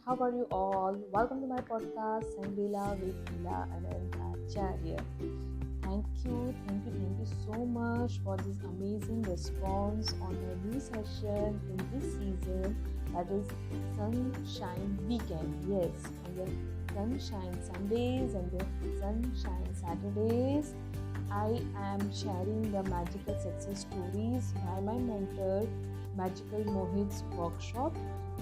How are you all? Welcome to my podcast, Sangila with Leela Anantacharya. Thank you so much for this amazing response on my new session in this season, that is Sunshine Weekend. Yes, on the Sunshine Sundays and the Sunshine Saturdays, I am sharing the magical success stories by my mentor, Magical Mohit's workshop,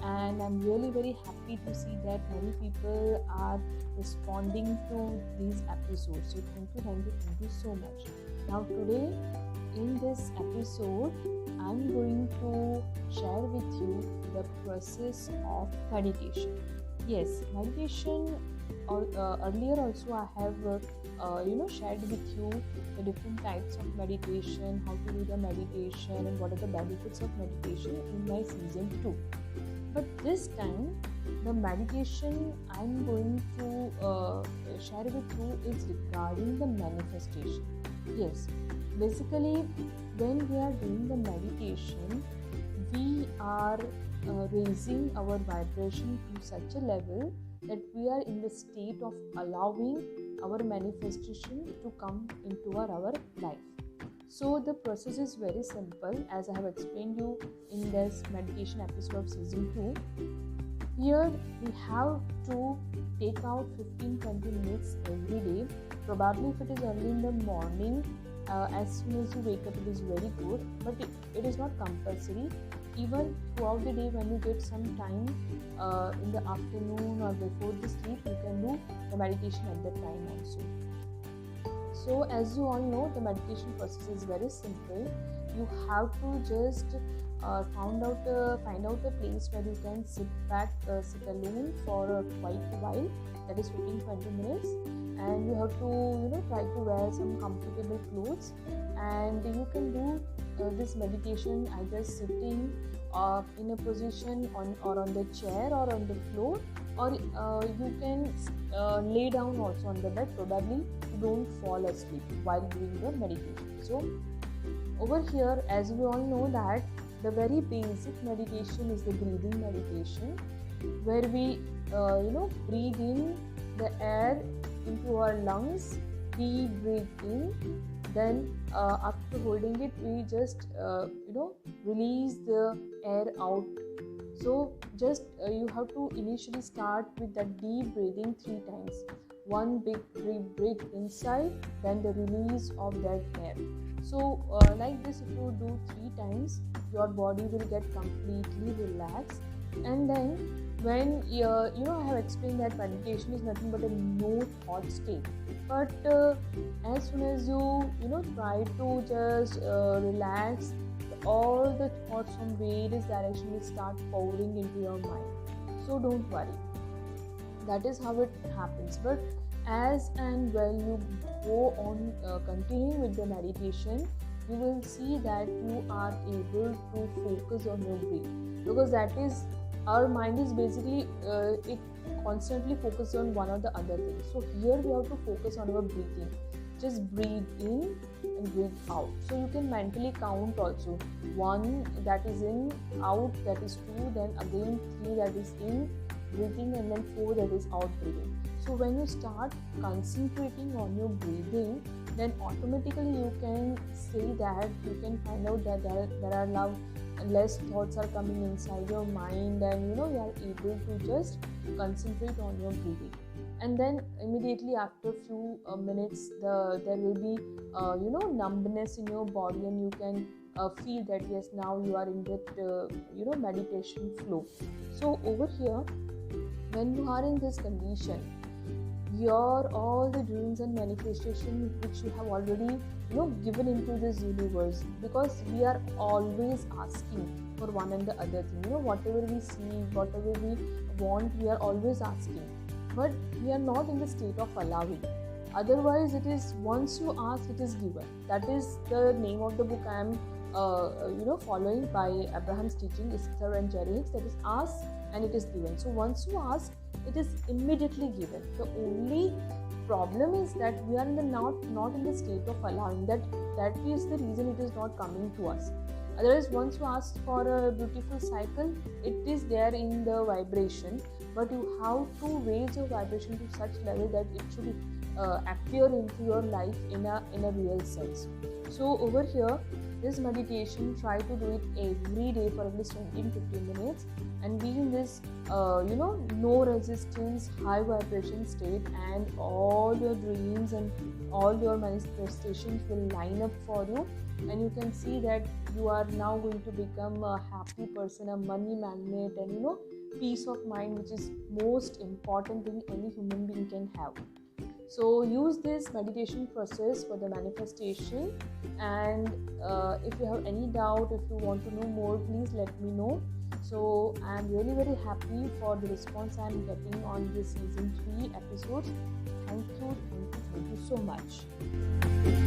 and I'm really very happy to see that many people are responding to these episodes. So thank you so much. Now today in this episode, I'm going to share with you the process of meditation. Yes, meditation. Earlier also I have shared with you the different types of meditation, how to do the meditation, and what are the benefits of meditation in my season 2. But this time, the meditation I'm going to share with you is regarding the manifestation. Yes, basically, when we are doing the meditation, we are raising our vibration to such a level that we are in the state of allowing our manifestation to come into our life. So the process is very simple, as I have explained you in this meditation episode of season 2. Here we have to take out 15-20 minutes every day. Probably if it is early in the morning, as soon as you wake up, it is very good, but it is not compulsory. Even throughout the day, when you get some time in the afternoon or before the sleep, you can do the meditation at that time also. So as you all know, the meditation process is very simple. You have to just find out a place where you can sit alone for quite a while, that is 15-20 minutes, and you have to try to wear some comfortable clothes, and you can do this meditation either sitting in a position on the chair or on the floor, or you can lay down also on the bed. Probably you don't fall asleep while doing the meditation. So over here, as we all know, that the very basic meditation is the breathing meditation, where we breathe in the air into our lungs, deep breathe in, then after holding it, we just release the air out. So just you have to initially start with that deep breathing 3 times. One big deep breath inside, then the release of that air. So like this, if you do 3 times, your body will get completely relaxed. And then when I have explained that meditation is nothing but a no thought state. But as soon as you try to just relax, all the thoughts from various directions will start pouring into your mind. So don't worry. That is how it happens. But as and when you go on continuing with the meditation, you will see that you are able to focus on your breath, because that is, our mind is basically it constantly focuses on one or the other thing. So here we have to focus on our breathing. Just breathe in and breathe out. So you can mentally count also. 1, that is in, out, that is 2, then again 3, that is in breathing, and then 4, that is out breathing. So when you start concentrating on your breathing, then automatically you can say that you can find out that there are less thoughts are coming inside your mind, and you are able to just concentrate on your breathing. And then immediately after a few minutes, there will be numbness in your body, and you can feel that yes, now you are in that meditation flow. So over here, when you are in this condition, your all the dreams and manifestation which you have already given into this universe, because we are always asking for one and the other thing. Whatever we see, whatever we want, we are always asking, but we are not in the state of allowing. Otherwise, it is once you ask, it is given. That is the name of the book I am following by Abraham's teaching, Esther and Jerry Hicks, that is ask and it is given. So once you ask, it is immediately given. The only problem is that we are not in the state of allowing. That is the reason it is not coming to us. Otherwise, once you ask for a beautiful cycle, it is there in the vibration. but you have to raise your vibration to such level that it should appear into your life in a real sense. So over here, this meditation, try to do it every day for at least 20-15 minutes, and be in this no resistance, high vibration state, and all your dreams and all your manifestations will line up for you, and you can see that you are now going to become a happy person, a money magnet, and peace of mind, which is most important thing any human being can have. So use this meditation process for the manifestation, and if you have any doubt, if you want to know more, please let me know. So I am really very happy for the response I am getting on this season 3 episodes. Thank you so much.